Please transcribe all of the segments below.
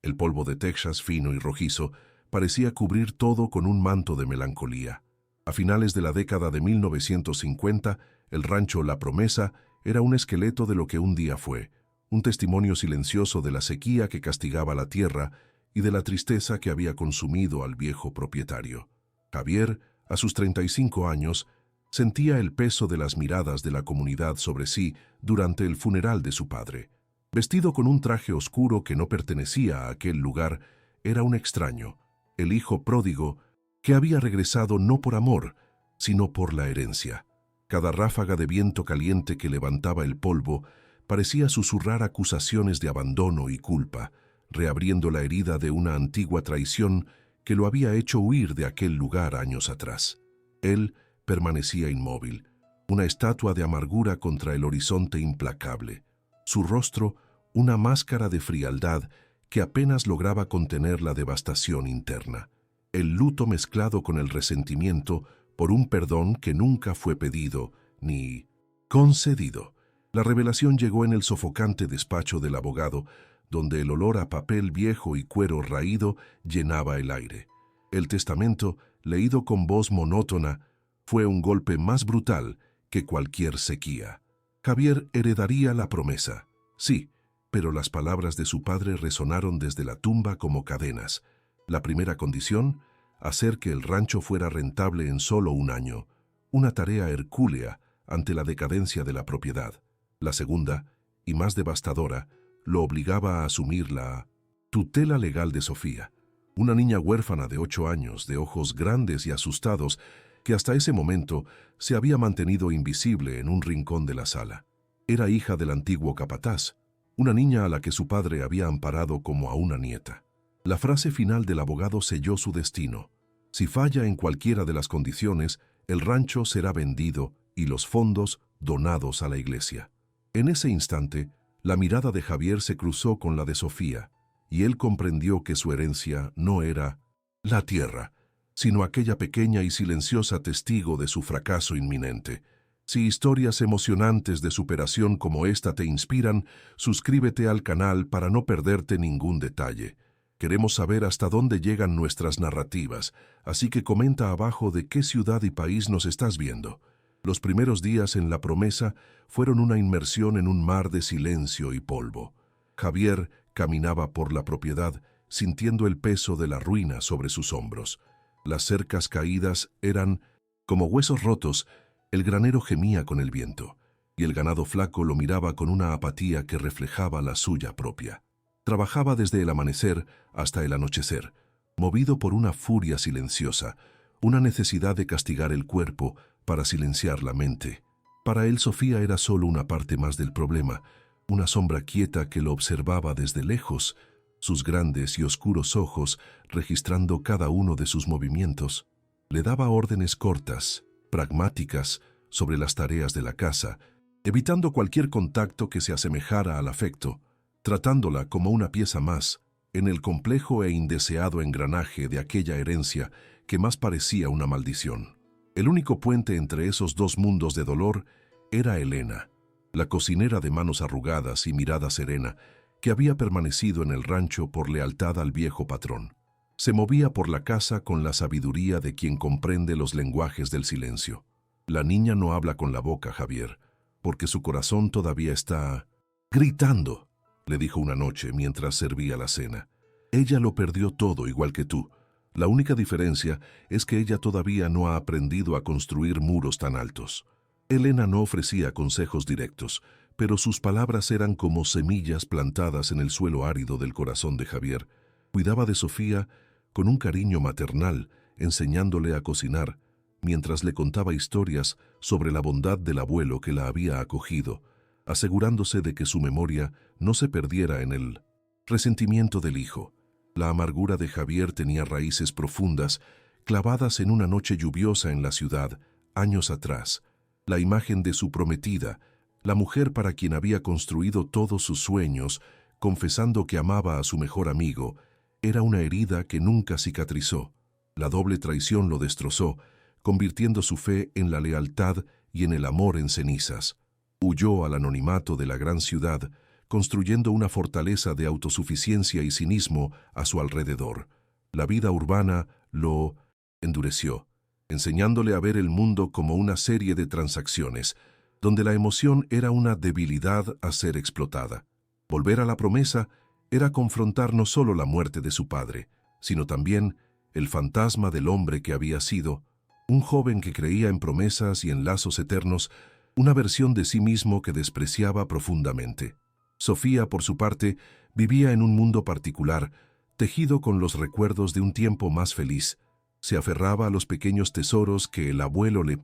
El polvo de Texas, fino y rojizo, parecía cubrir todo con un manto de melancolía. A finales de la década de 1950, el rancho La Promesa era un esqueleto de lo que un día fue, un testimonio silencioso de la sequía que castigaba la tierra y de la tristeza que había consumido al viejo propietario. Javier, a sus 35 años, sentía el peso de las miradas de la comunidad sobre sí durante el funeral de su padre. Vestido con un traje oscuro que no pertenecía a aquel lugar, era un extraño, el hijo pródigo que había regresado no por amor, sino por la herencia. Cada ráfaga de viento caliente que levantaba el polvo parecía susurrar acusaciones de abandono y culpa, reabriendo la herida de una antigua traición que lo había hecho huir de aquel lugar años atrás. Él permanecía inmóvil, una estatua de amargura contra el horizonte implacable. Su rostro, una máscara de frialdad que apenas lograba contener la devastación interna. El luto mezclado con el resentimiento por un perdón que nunca fue pedido ni concedido. La revelación llegó en el sofocante despacho del abogado, donde el olor a papel viejo y cuero raído llenaba el aire. El testamento, leído con voz monótona, fue un golpe más brutal que cualquier sequía. Javier heredaría la promesa, sí, pero las palabras de su padre resonaron desde la tumba como cadenas. La primera condición, hacer que el rancho fuera rentable en solo un año, una tarea hercúlea ante la decadencia de la propiedad. La segunda, y más devastadora, lo obligaba a asumir la tutela legal de Sofía, una niña huérfana de 8 años, de ojos grandes y asustados, que hasta ese momento se había mantenido invisible en un rincón de la sala. Era hija del antiguo capataz, una niña a la que su padre había amparado como a una nieta. La frase final del abogado selló su destino. Si falla en cualquiera de las condiciones, el rancho será vendido y los fondos donados a la iglesia. En ese instante, la mirada de Javier se cruzó con la de Sofía, y él comprendió que su herencia no era la tierra, sino aquella pequeña y silenciosa testigo de su fracaso inminente. Si historias emocionantes de superación como esta te inspiran, suscríbete al canal para no perderte ningún detalle. Queremos saber hasta dónde llegan nuestras narrativas, así que comenta abajo de qué ciudad y país nos estás viendo. Los primeros días en La Promesa fueron una inmersión en un mar de silencio y polvo. Javier caminaba por la propiedad, sintiendo el peso de la ruina sobre sus hombros. Las cercas caídas eran como huesos rotos. El granero gemía con el viento, y el ganado flaco lo miraba con una apatía que reflejaba la suya propia. Trabajaba desde el amanecer hasta el anochecer, movido por una furia silenciosa, una necesidad de castigar el cuerpo para silenciar la mente. Para él, Sofía era solo una parte más del problema, una sombra quieta que lo observaba desde lejos, sus grandes y oscuros ojos registrando cada uno de sus movimientos. Le daba órdenes cortas, pragmáticas, sobre las tareas de la casa, evitando cualquier contacto que se asemejara al afecto, tratándola como una pieza más en el complejo e indeseado engranaje de aquella herencia que más parecía una maldición. El único puente entre esos dos mundos de dolor era Elena, la cocinera de manos arrugadas y mirada serena, que había permanecido en el rancho por lealtad al viejo patrón. Se movía por la casa con la sabiduría de quien comprende los lenguajes del silencio. La niña no habla con la boca, Javier, porque su corazón todavía está gritando, le dijo una noche mientras servía la cena. Ella lo perdió todo igual que tú. La única diferencia es que ella todavía no ha aprendido a construir muros tan altos. Elena no ofrecía consejos directos, pero sus palabras eran como semillas plantadas en el suelo árido del corazón de Javier. Cuidaba de Sofía con un cariño maternal, enseñándole a cocinar, mientras le contaba historias sobre la bondad del abuelo que la había acogido, asegurándose de que su memoria no se perdiera en el resentimiento del hijo. La amargura de Javier tenía raíces profundas, clavadas en una noche lluviosa en la ciudad, años atrás. La imagen de su prometida, la mujer para quien había construido todos sus sueños, confesando que amaba a su mejor amigo, era una herida que nunca cicatrizó. La doble traición lo destrozó, convirtiendo su fe en la lealtad y en el amor en cenizas. Huyó al anonimato de la gran ciudad, construyendo una fortaleza de autosuficiencia y cinismo a su alrededor. La vida urbana lo endureció, enseñándole a ver el mundo como una serie de transacciones, donde la emoción era una debilidad a ser explotada. Volver a la promesa era confrontar no solo la muerte de su padre, sino también el fantasma del hombre que había sido, un joven que creía en promesas y en lazos eternos, una versión de sí mismo que despreciaba profundamente. Sofía, por su parte, vivía en un mundo particular, tejido con los recuerdos de un tiempo más feliz. Se aferraba a los pequeños tesoros que el abuelo le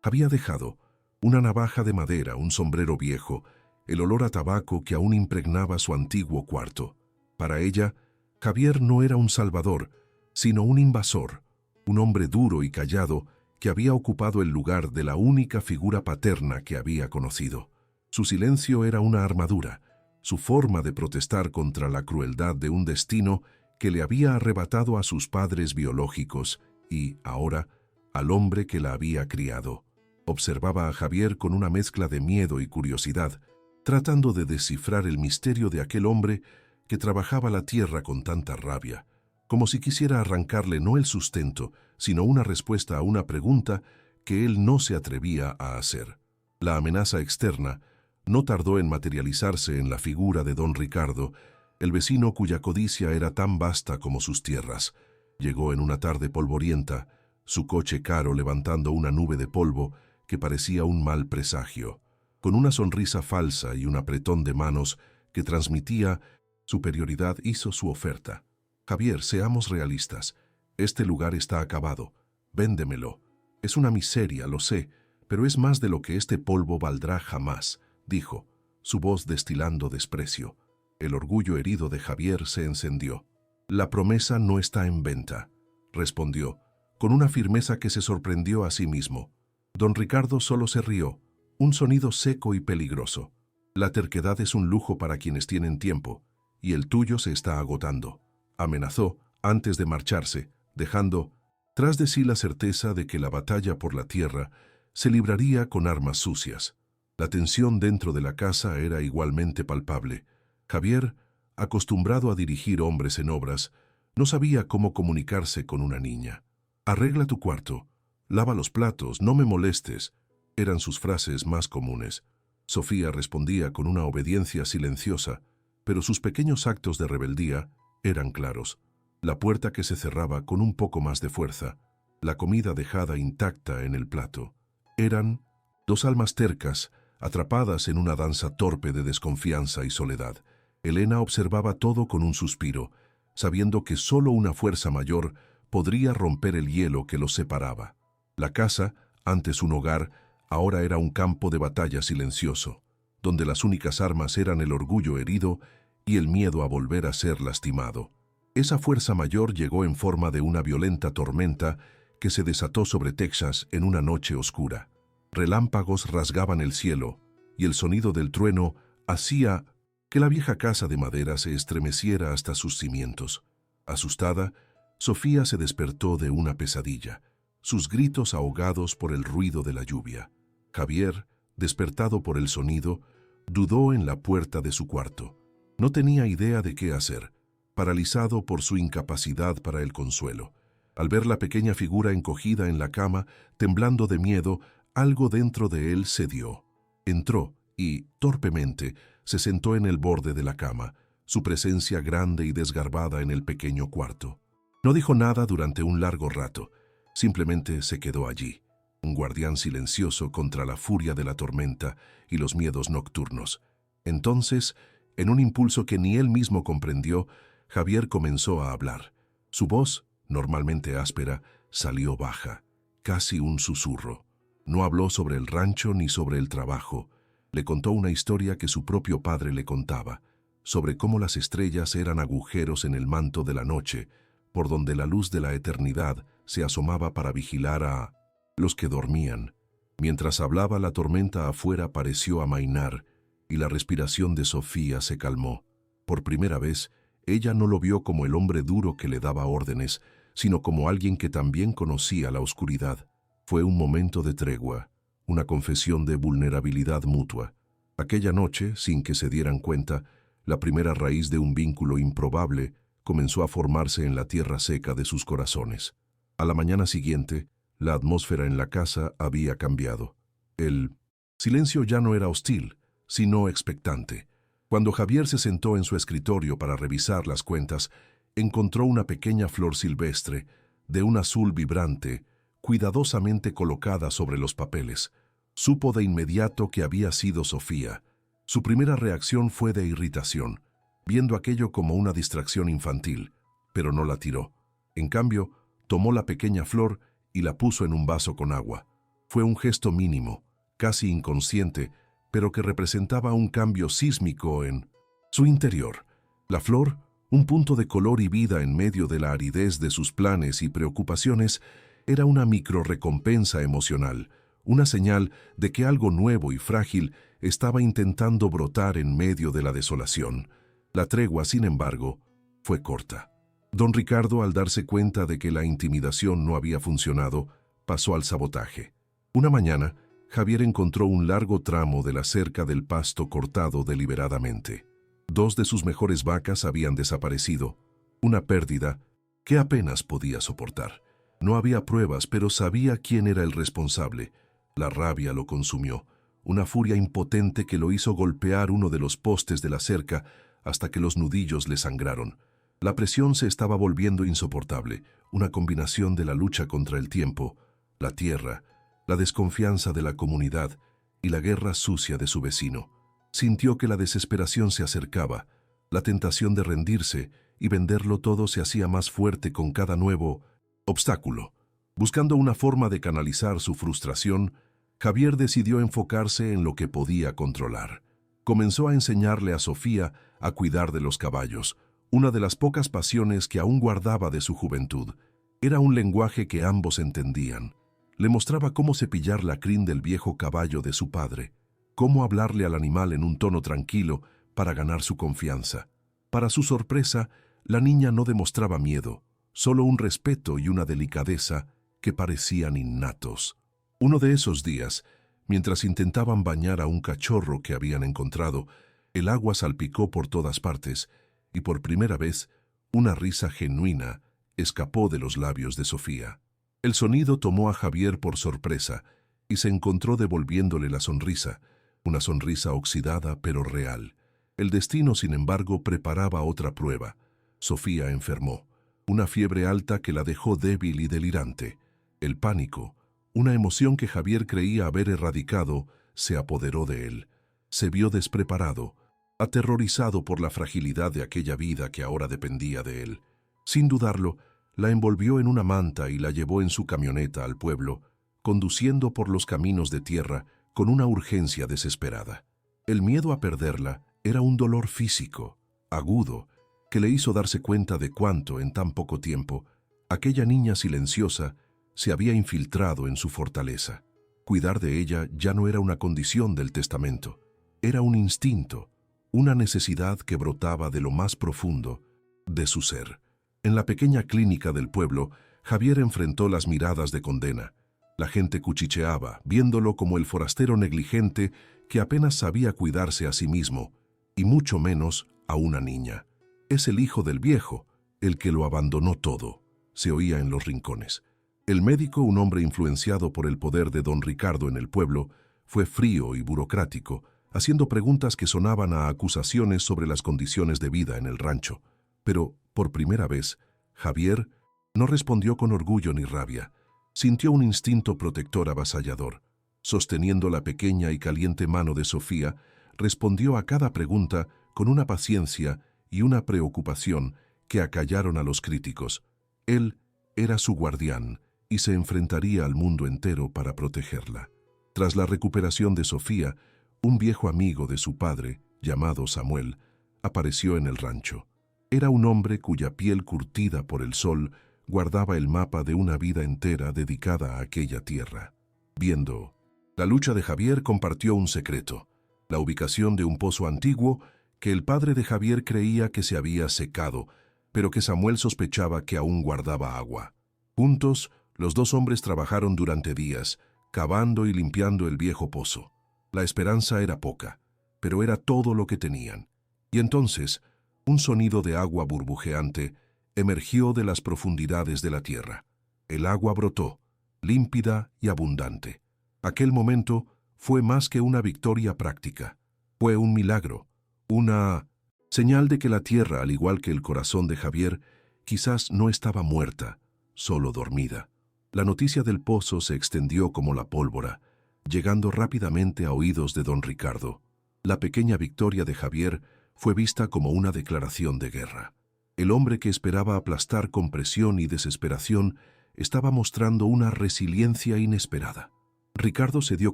había dejado, una navaja de madera, un sombrero viejo, el olor a tabaco que aún impregnaba su antiguo cuarto. Para ella, Javier no era un salvador, sino un invasor, un hombre duro y callado que había ocupado el lugar de la única figura paterna que había conocido. Su silencio era una armadura, su forma de protestar contra la crueldad de un destino que le había arrebatado a sus padres biológicos y, ahora, al hombre que la había criado. Observaba a Javier con una mezcla de miedo y curiosidad, tratando de descifrar el misterio de aquel hombre que trabajaba la tierra con tanta rabia, como si quisiera arrancarle no el sustento, sino una respuesta a una pregunta que él no se atrevía a hacer. La amenaza externa no tardó en materializarse en la figura de don Ricardo, el vecino cuya codicia era tan vasta como sus tierras. Llegó en una tarde polvorienta, su coche caro levantando una nube de polvo que parecía un mal presagio, con una sonrisa falsa y un apretón de manos que transmitía superioridad, hizo su oferta. Javier, seamos realistas. Este lugar está acabado. Véndemelo. Es una miseria, lo sé, pero es más de lo que este polvo valdrá jamás, dijo, su voz destilando desprecio. El orgullo herido de Javier se encendió. La promesa no está en venta, respondió, con una firmeza que se sorprendió a sí mismo. Don Ricardo solo se rió, un sonido seco y peligroso. La terquedad es un lujo para quienes tienen tiempo, y el tuyo se está agotando. Amenazó antes de marcharse, dejando tras de sí la certeza de que la batalla por la tierra se libraría con armas sucias. La tensión dentro de la casa era igualmente palpable. Javier, acostumbrado a dirigir hombres en obras, no sabía cómo comunicarse con una niña. «Arregla tu cuarto, lava los platos, no me molestes», eran sus frases más comunes. Sofía respondía con una obediencia silenciosa, pero sus pequeños actos de rebeldía eran claros. La puerta que se cerraba con un poco más de fuerza, la comida dejada intacta en el plato. Eran dos almas tercas, atrapadas en una danza torpe de desconfianza y soledad. Elena observaba todo con un suspiro, sabiendo que solo una fuerza mayor podría romper el hielo que los separaba. La casa, antes un hogar, ahora era un campo de batalla silencioso, donde las únicas armas eran el orgullo herido y el miedo a volver a ser lastimado. Esa fuerza mayor llegó en forma de una violenta tormenta que se desató sobre Texas en una noche oscura. Relámpagos rasgaban el cielo, y el sonido del trueno hacía que la vieja casa de madera se estremeciera hasta sus cimientos. Asustada, Sofía se despertó de una pesadilla, sus gritos ahogados por el ruido de la lluvia. Javier, despertado por el sonido, dudó en la puerta de su cuarto. No tenía idea de qué hacer, paralizado por su incapacidad para el consuelo. Al ver la pequeña figura encogida en la cama, temblando de miedo, algo dentro de él cedió. Entró y, torpemente, se sentó en el borde de la cama, su presencia grande y desgarbada en el pequeño cuarto. No dijo nada durante un largo rato, simplemente se quedó allí, un guardián silencioso contra la furia de la tormenta y los miedos nocturnos. Entonces, en un impulso que ni él mismo comprendió, Javier comenzó a hablar. Su voz, normalmente áspera, salió baja, casi un susurro. No habló sobre el rancho ni sobre el trabajo. Le contó una historia que su propio padre le contaba, sobre cómo las estrellas eran agujeros en el manto de la noche, por donde la luz de la eternidad se asomaba para vigilar a los que dormían. Mientras hablaba, la tormenta afuera pareció amainar, y la respiración de Sofía se calmó. Por primera vez, ella no lo vio como el hombre duro que le daba órdenes, sino como alguien que también conocía la oscuridad. Fue un momento de tregua, una confesión de vulnerabilidad mutua. Aquella noche, sin que se dieran cuenta, la primera raíz de un vínculo improbable comenzó a formarse en la tierra seca de sus corazones. A la mañana siguiente, la atmósfera en la casa había cambiado. El silencio ya no era hostil, sino expectante. Cuando Javier se sentó en su escritorio para revisar las cuentas, encontró una pequeña flor silvestre, de un azul vibrante, cuidadosamente colocada sobre los papeles. Supo de inmediato que había sido Sofía. Su primera reacción fue de irritación, viendo aquello como una distracción infantil, pero no la tiró. En cambio, tomó la pequeña flor y la puso en un vaso con agua. Fue un gesto mínimo, casi inconsciente, pero que representaba un cambio sísmico en su interior. La flor, un punto de color y vida en medio de la aridez de sus planes y preocupaciones, era una microrrecompensa emocional, una señal de que algo nuevo y frágil estaba intentando brotar en medio de la desolación. La tregua, sin embargo, fue corta. Don Ricardo, al darse cuenta de que la intimidación no había funcionado, pasó al sabotaje. Una mañana, Javier encontró un largo tramo de la cerca del pasto cortado deliberadamente. 2 de sus mejores vacas habían desaparecido, una pérdida que apenas podía soportar. No había pruebas, pero sabía quién era el responsable. La rabia lo consumió, una furia impotente que lo hizo golpear uno de los postes de la cerca hasta que los nudillos le sangraron. La presión se estaba volviendo insoportable, una combinación de la lucha contra el tiempo, la tierra, la desconfianza de la comunidad y la guerra sucia de su vecino. Sintió que la desesperación se acercaba, la tentación de rendirse y venderlo todo se hacía más fuerte con cada nuevo obstáculo. Buscando una forma de canalizar su frustración, Javier decidió enfocarse en lo que podía controlar. Comenzó a enseñarle a Sofía a cuidar de los caballos, una de las pocas pasiones que aún guardaba de su juventud. Era un lenguaje que ambos entendían. Le mostraba cómo cepillar la crin del viejo caballo de su padre, cómo hablarle al animal en un tono tranquilo para ganar su confianza. Para su sorpresa, la niña no demostraba miedo, solo un respeto y una delicadeza que parecían innatos. Uno de esos días, mientras intentaban bañar a un cachorro que habían encontrado, el agua salpicó por todas partes y por primera vez una risa genuina escapó de los labios de Sofía. El sonido tomó a Javier por sorpresa y se encontró devolviéndole la sonrisa, una sonrisa oxidada pero real. El destino, sin embargo, preparaba otra prueba. Sofía enfermó, una fiebre alta que la dejó débil y delirante. El pánico, una emoción que Javier creía haber erradicado, se apoderó de él. Se vio despreparado, aterrorizado por la fragilidad de aquella vida que ahora dependía de él. Sin dudarlo, la envolvió en una manta y la llevó en su camioneta al pueblo, conduciendo por los caminos de tierra con una urgencia desesperada. El miedo a perderla era un dolor físico, agudo, que le hizo darse cuenta de cuánto, en tan poco tiempo, aquella niña silenciosa se había infiltrado en su fortaleza. Cuidar de ella ya no era una condición del testamento, era un instinto, una necesidad que brotaba de lo más profundo de su ser. En la pequeña clínica del pueblo, Javier enfrentó las miradas de condena. La gente cuchicheaba, viéndolo como el forastero negligente que apenas sabía cuidarse a sí mismo, y mucho menos a una niña. Es el hijo del viejo, el que lo abandonó todo, se oía en los rincones. El médico, un hombre influenciado por el poder de don Ricardo en el pueblo, fue frío y burocrático, haciendo preguntas que sonaban a acusaciones sobre las condiciones de vida en el rancho. Pero, por primera vez, Javier no respondió con orgullo ni rabia. Sintió un instinto protector avasallador. Sosteniendo la pequeña y caliente mano de Sofía, respondió a cada pregunta con una paciencia y una preocupación que acallaron a los críticos. Él era su guardián y se enfrentaría al mundo entero para protegerla. Tras la recuperación de Sofía, un viejo amigo de su padre, llamado Samuel, apareció en el rancho. Era un hombre cuya piel curtida por el sol guardaba el mapa de una vida entera dedicada a aquella tierra. Viendo la lucha de Javier, compartió un secreto, la ubicación de un pozo antiguo que el padre de Javier creía que se había secado, pero que Samuel sospechaba que aún guardaba agua. Juntos, los dos hombres trabajaron durante días, cavando y limpiando el viejo pozo. La esperanza era poca. pero era todo lo que tenían. Y entonces, un sonido de agua burbujeante emergió de las profundidades de la tierra. El agua brotó, límpida y abundante. Aquel momento fue más que una victoria práctica. Fue un milagro, una señal de que la tierra, al igual que el corazón de Javier, quizás no estaba muerta, solo dormida. La noticia del pozo se extendió como la pólvora, llegando rápidamente a oídos de don Ricardo. La pequeña victoria de Javier fue vista como una declaración de guerra. El hombre que esperaba aplastar con presión y desesperación estaba mostrando una resiliencia inesperada. Ricardo se dio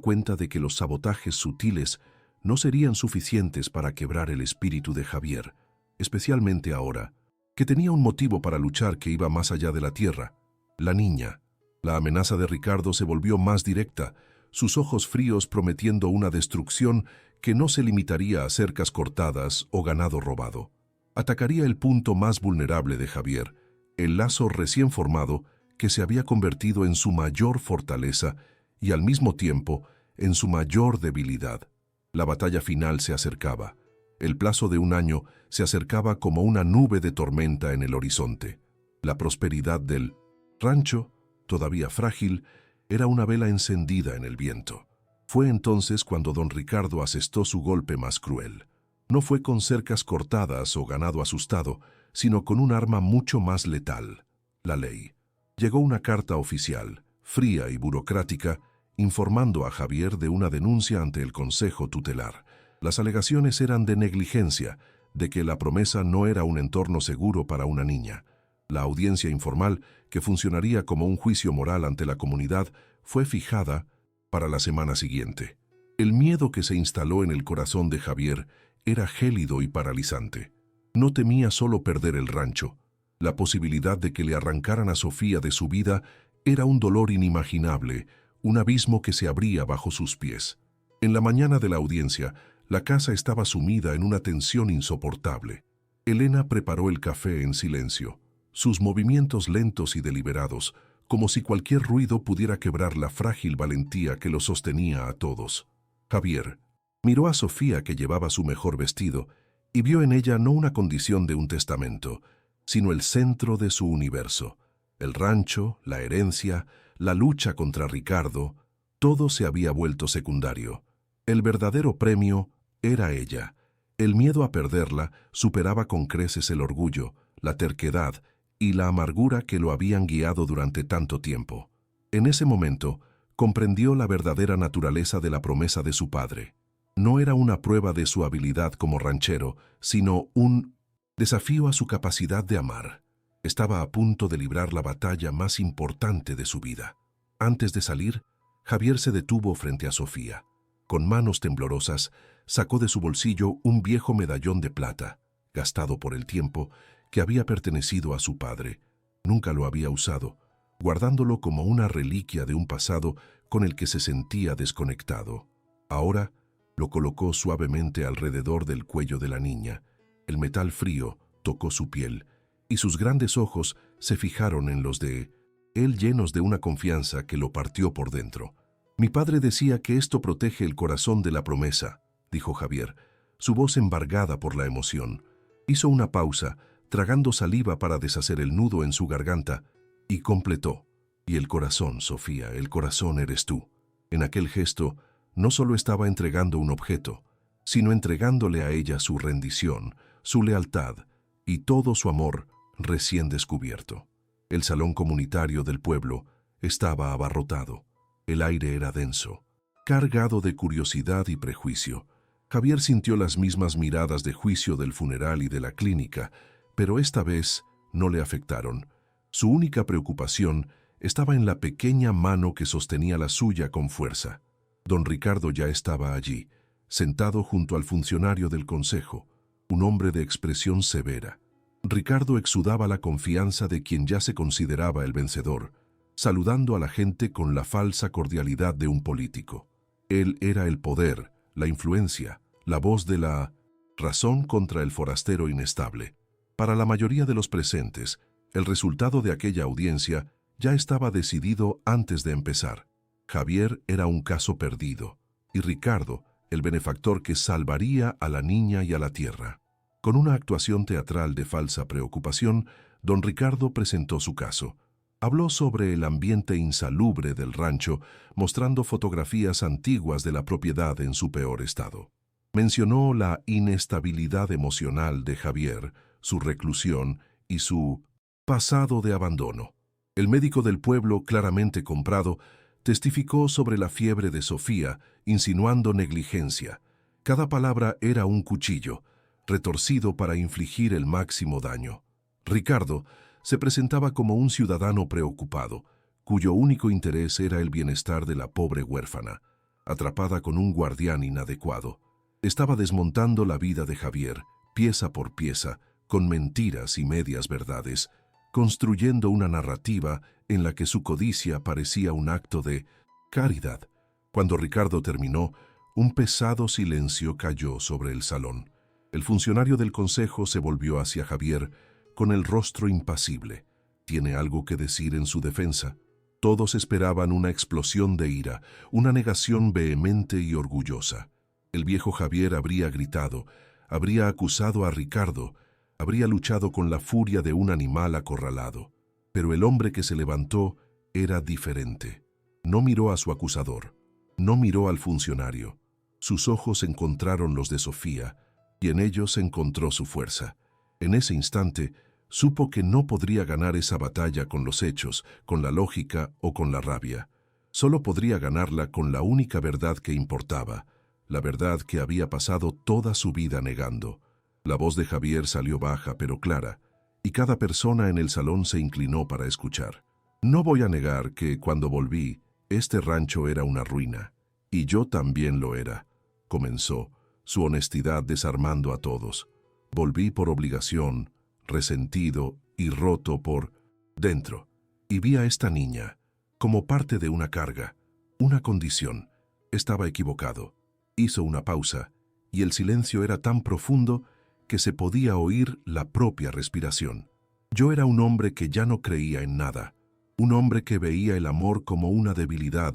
cuenta de que los sabotajes sutiles no serían suficientes para quebrar el espíritu de Javier, especialmente ahora, que tenía un motivo para luchar que iba más allá de la tierra: la niña. La amenaza de Ricardo se volvió más directa, sus ojos fríos prometiendo una destrucción que no se limitaría a cercas cortadas o ganado robado. Atacaría el punto más vulnerable de Javier, el lazo recién formado que se había convertido en su mayor fortaleza y al mismo tiempo en su mayor debilidad. La batalla final se acercaba. El plazo de un año se acercaba como una nube de tormenta en el horizonte. La prosperidad del rancho, todavía frágil, era una vela encendida en el viento. Fue entonces cuando don Ricardo asestó su golpe más cruel. No fue con cercas cortadas o ganado asustado, sino con un arma mucho más letal: la ley. Llegó una carta oficial, fría y burocrática, informando a Javier de una denuncia ante el Consejo Tutelar. Las alegaciones eran de negligencia, de que la promesa no era un entorno seguro para una niña. La audiencia informal, que funcionaría como un juicio moral ante la comunidad, fue fijada para la semana siguiente. El miedo que se instaló en el corazón de Javier era gélido y paralizante. No temía solo perder el rancho. La posibilidad de que le arrancaran a Sofía de su vida era un dolor inimaginable, un abismo que se abría bajo sus pies. En la mañana de la audiencia, la casa estaba sumida en una tensión insoportable. Elena preparó el café en silencio, sus movimientos lentos y deliberados, como si cualquier ruido pudiera quebrar la frágil valentía que los sostenía a todos. Javier miró a Sofía, que llevaba su mejor vestido, y vio en ella no una condición de un testamento, sino el centro de su universo. El rancho, la herencia, la lucha contra Ricardo, todo se había vuelto secundario. El verdadero premio era ella. El miedo a perderla superaba con creces el orgullo, la terquedad y la amargura que lo habían guiado durante tanto tiempo. En ese momento, comprendió la verdadera naturaleza de la promesa de su padre. No era una prueba de su habilidad como ranchero, sino un desafío a su capacidad de amar. Estaba a punto de librar la batalla más importante de su vida. Antes de salir, Javier se detuvo frente a Sofía. Con manos temblorosas, sacó de su bolsillo un viejo medallón de plata, gastado por el tiempo, que había pertenecido a su padre. Nunca lo había usado, guardándolo como una reliquia de un pasado con el que se sentía desconectado. Ahora lo colocó suavemente alrededor del cuello de la niña. El metal frío tocó su piel, y sus grandes ojos se fijaron en los de él, llenos de una confianza que lo partió por dentro. «Mi padre decía que esto protege el corazón de la promesa», dijo Javier, su voz embargada por la emoción. Hizo una pausa, tragando saliva para deshacer el nudo en su garganta, y completó: «Y el corazón, Sofía, el corazón eres tú». En aquel gesto, no solo estaba entregando un objeto, sino entregándole a ella su rendición, su lealtad y todo su amor recién descubierto. El salón comunitario del pueblo estaba abarrotado. El aire era denso, cargado de curiosidad y prejuicio. Javier sintió las mismas miradas de juicio del funeral y de la clínica, pero esta vez no le afectaron. Su única preocupación estaba en la pequeña mano que sostenía la suya con fuerza. Don Ricardo ya estaba allí, sentado junto al funcionario del consejo, un hombre de expresión severa. Ricardo exudaba la confianza de quien ya se consideraba el vencedor, saludando a la gente con la falsa cordialidad de un político. Él era el poder, la influencia, la voz de la razón contra el forastero inestable. Para la mayoría de los presentes, el resultado de aquella audiencia ya estaba decidido antes de empezar. Javier era un caso perdido, y Ricardo, el benefactor que salvaría a la niña y a la tierra. Con una actuación teatral de falsa preocupación, don Ricardo presentó su caso. Habló sobre el ambiente insalubre del rancho, mostrando fotografías antiguas de la propiedad en su peor estado. Mencionó la inestabilidad emocional de Javier, su reclusión y su pasado de abandono. El médico del pueblo, claramente comprado, testificó sobre la fiebre de Sofía, insinuando negligencia. Cada palabra era un cuchillo, retorcido para infligir el máximo daño. Ricardo se presentaba como un ciudadano preocupado, cuyo único interés era el bienestar de la pobre huérfana, atrapada con un guardián inadecuado. Estaba desmontando la vida de Javier, pieza por pieza, con mentiras y medias verdades, construyendo una narrativa en la que su codicia parecía un acto de caridad. Cuando Ricardo terminó, un pesado silencio cayó sobre el salón. El funcionario del consejo se volvió hacia Javier con el rostro impasible. ¿Tiene algo que decir en su defensa? Todos esperaban una explosión de ira, una negación vehemente y orgullosa. El viejo Javier habría gritado, habría acusado a Ricardo, habría luchado con la furia de un animal acorralado. Pero el hombre que se levantó era diferente. No miró a su acusador, no miró al funcionario. Sus ojos encontraron los de Sofía, y en ellos encontró su fuerza. En ese instante, supo que no podría ganar esa batalla con los hechos, con la lógica o con la rabia. Solo podría ganarla con la única verdad que importaba, la verdad que había pasado toda su vida negando. La voz de Javier salió baja pero clara, y cada persona en el salón se inclinó para escuchar. No voy a negar que, cuando volví, este rancho era una ruina, y yo también lo era, comenzó, su honestidad desarmando a todos. Volví por obligación, resentido y roto por dentro, y vi a esta niña como parte de una carga, una condición. Estaba equivocado. Hizo una pausa, y el silencio era tan profundo que se podía oír la propia respiración. Yo era un hombre que ya no creía en nada, un hombre que veía el amor como una debilidad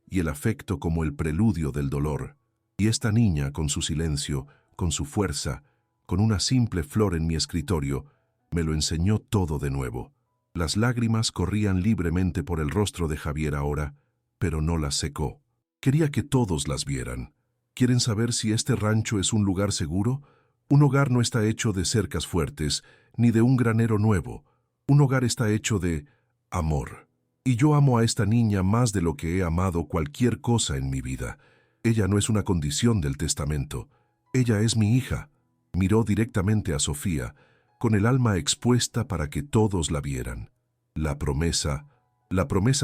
y el afecto como el preludio del dolor. Y esta niña, con su silencio, con su fuerza, con una simple flor en mi escritorio, me lo enseñó todo de nuevo. Las lágrimas corrían libremente por el rostro de Javier ahora, pero no las secó. Quería que todos las vieran. ¿Quieren saber si este rancho es un lugar seguro? Un hogar no está hecho de cercas fuertes, ni de un granero nuevo. Un hogar está hecho de amor. Y yo amo a esta niña más de lo que he amado cualquier cosa en mi vida. Ella no es una condición del testamento. Ella es mi hija. Miró directamente a Sofía, con el alma expuesta para que todos la vieran. La promesa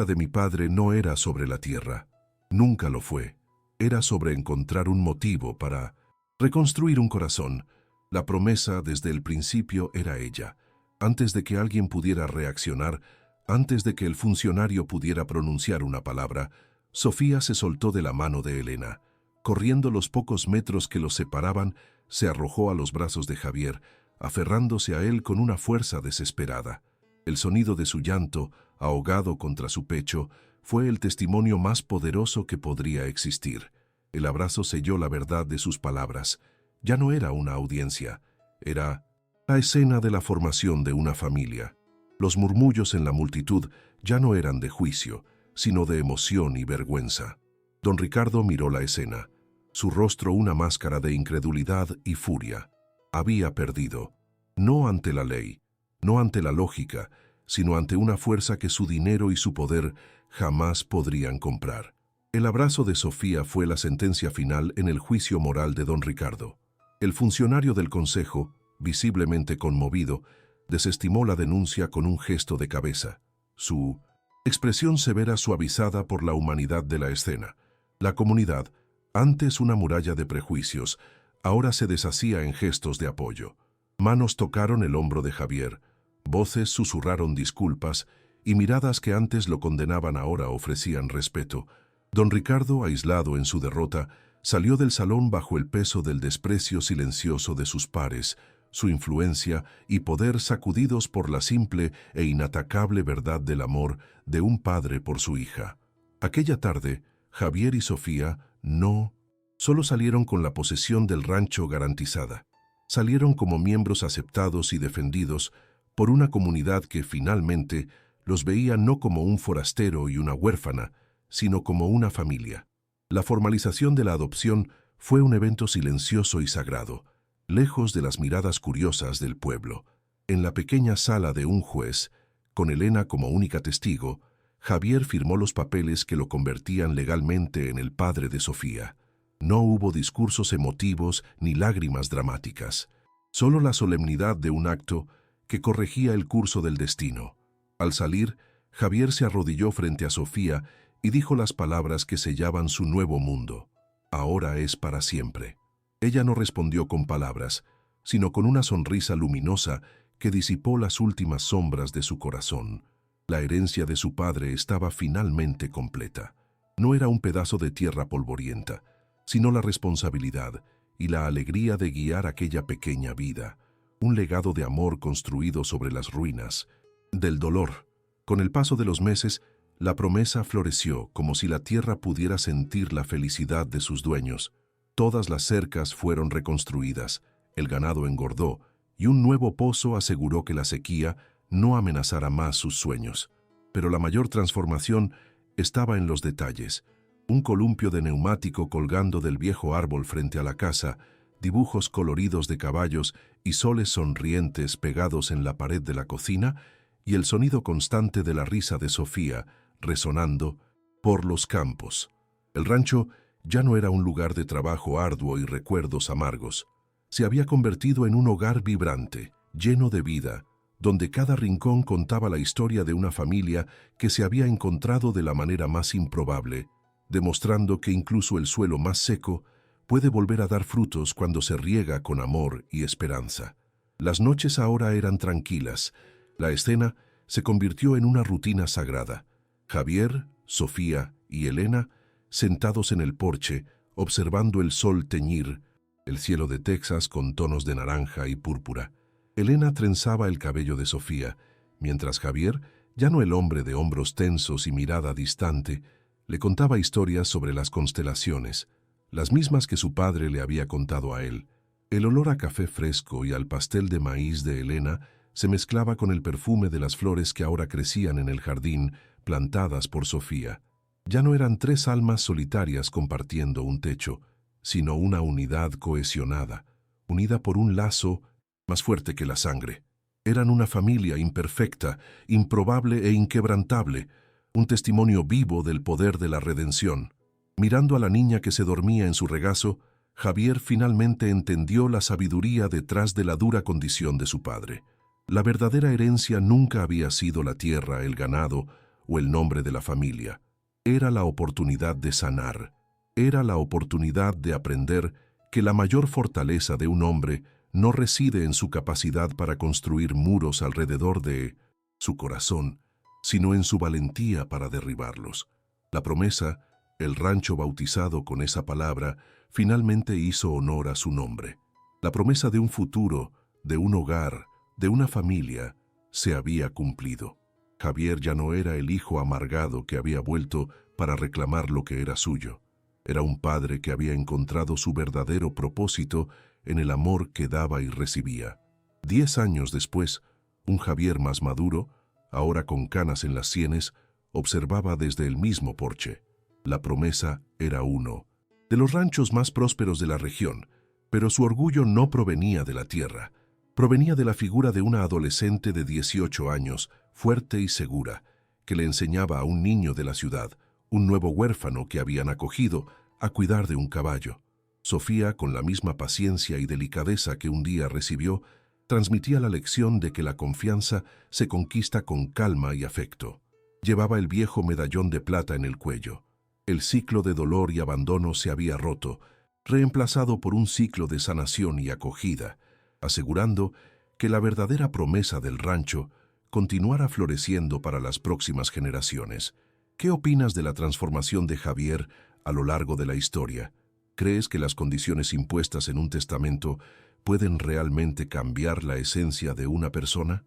de mi padre no era sobre la tierra. Nunca lo fue. Era sobre encontrar un motivo para reconstruir un corazón. La promesa desde el principio era ella. Antes de que alguien pudiera reaccionar, antes de que el funcionario pudiera pronunciar una palabra, Sofía se soltó de la mano de Elena. Corriendo los pocos metros que los separaban, se arrojó a los brazos de Javier, aferrándose a él con una fuerza desesperada. El sonido de su llanto, ahogado contra su pecho, fue el testimonio más poderoso que podría existir. El abrazo selló la verdad de sus palabras. Ya no era una audiencia, era la escena de la formación de una familia. Los murmullos en la multitud ya no eran de juicio, sino de emoción y vergüenza. Don Ricardo miró la escena, su rostro una máscara de incredulidad y furia. Había perdido, no ante la ley, no ante la lógica, sino ante una fuerza que su dinero y su poder jamás podrían comprar. El abrazo de Sofía fue la sentencia final en el juicio moral de don Ricardo. El funcionario del consejo, visiblemente conmovido, desestimó la denuncia con un gesto de cabeza. Su expresión severa suavizada por la humanidad de la escena. La comunidad, antes una muralla de prejuicios, ahora se deshacía en gestos de apoyo. Manos tocaron el hombro de Javier, voces susurraron disculpas y miradas que antes lo condenaban ahora ofrecían respeto. Don Ricardo, aislado en su derrota, salió del salón bajo el peso del desprecio silencioso de sus pares, su influencia y poder sacudidos por la simple e inatacable verdad del amor de un padre por su hija. Aquella tarde, Javier y Sofía no Solo salieron con la posesión del rancho garantizada. Salieron como miembros aceptados y defendidos por una comunidad que finalmente los veía no como un forastero y una huérfana, sino como una familia. La formalización de la adopción fue un evento silencioso y sagrado, lejos de las miradas curiosas del pueblo. En la pequeña sala de un juez, con Elena como única testigo, Javier firmó los papeles que lo convertían legalmente en el padre de Sofía. No hubo discursos emotivos ni lágrimas dramáticas, solo la solemnidad de un acto que corregía el curso del destino. Al salir, Javier se arrodilló frente a Sofía y dijo las palabras que sellaban su nuevo mundo. Ahora es para siempre. Ella no respondió con palabras, sino con una sonrisa luminosa que disipó las últimas sombras de su corazón. La herencia de su padre estaba finalmente completa. No era un pedazo de tierra polvorienta, sino la responsabilidad y la alegría de guiar aquella pequeña vida, un legado de amor construido sobre las ruinas, del dolor. Con el paso de los meses, la promesa floreció como si la tierra pudiera sentir la felicidad de sus dueños. Todas las cercas fueron reconstruidas, el ganado engordó y un nuevo pozo aseguró que la sequía no amenazara más sus sueños. Pero la mayor transformación estaba en los detalles. Un columpio de neumático colgando del viejo árbol frente a la casa, dibujos coloridos de caballos y soles sonrientes pegados en la pared de la cocina y el sonido constante de la risa de Sofía resonando por los campos. El rancho ya no era un lugar de trabajo arduo y recuerdos amargos. Se había convertido en un hogar vibrante, lleno de vida, donde cada rincón contaba la historia de una familia que se había encontrado de la manera más improbable, demostrando que incluso el suelo más seco puede volver a dar frutos cuando se riega con amor y esperanza. Las noches ahora eran tranquilas. La escena se convirtió en una rutina sagrada. Javier, Sofía y Elena, sentados en el porche, observando el sol teñir el cielo de Texas con tonos de naranja y púrpura. Elena trenzaba el cabello de Sofía, mientras Javier, ya no el hombre de hombros tensos y mirada distante, le contaba historias sobre las constelaciones, las mismas que su padre le había contado a él. El olor a café fresco y al pastel de maíz de Elena se mezclaba con el perfume de las flores que ahora crecían en el jardín, plantadas por Sofía. Ya no eran tres almas solitarias compartiendo un techo, sino una unidad cohesionada, unida por un lazo más fuerte que la sangre. Eran una familia imperfecta, improbable e inquebrantable, un testimonio vivo del poder de la redención. Mirando a la niña que se dormía en su regazo, Javier finalmente entendió la sabiduría detrás de la dura condición de su padre. La verdadera herencia nunca había sido la tierra, el ganado o el nombre de la familia. Era la oportunidad de sanar. Era la oportunidad de aprender que la mayor fortaleza de un hombre no reside en su capacidad para construir muros alrededor de su corazón, sino en su valentía para derribarlos. La promesa, el rancho bautizado con esa palabra, finalmente hizo honor a su nombre. La promesa de un futuro, de un hogar, de una familia, se había cumplido. Javier ya no era el hijo amargado que había vuelto para reclamar lo que era suyo. Era un padre que había encontrado su verdadero propósito en el amor que daba y recibía. 10 años después, un Javier más maduro, ahora con canas en las sienes, observaba desde el mismo porche. La promesa era uno, de los ranchos más prósperos de la región, pero su orgullo no provenía de la tierra. Provenía de la figura de una adolescente de 18 años, fuerte y segura, que le enseñaba a un niño de la ciudad, un nuevo huérfano que habían acogido, a cuidar de un caballo. Sofía, con la misma paciencia y delicadeza que un día recibió, transmitía la lección de que la confianza se conquista con calma y afecto. Llevaba el viejo medallón de plata en el cuello. El ciclo de dolor y abandono se había roto, reemplazado por un ciclo de sanación y acogida, asegurando que la verdadera promesa del rancho continuara floreciendo para las próximas generaciones. ¿Qué opinas de la transformación de Javier a lo largo de la historia? ¿Crees que las condiciones impuestas en un testamento pueden realmente cambiar la esencia de una persona?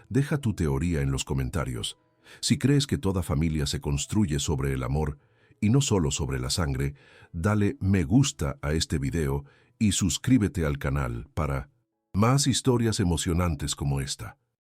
Deja tu teoría en los comentarios. Si crees que toda familia se construye sobre el amor y no solo sobre la sangre, dale me gusta a este video y suscríbete al canal para más historias emocionantes como esta.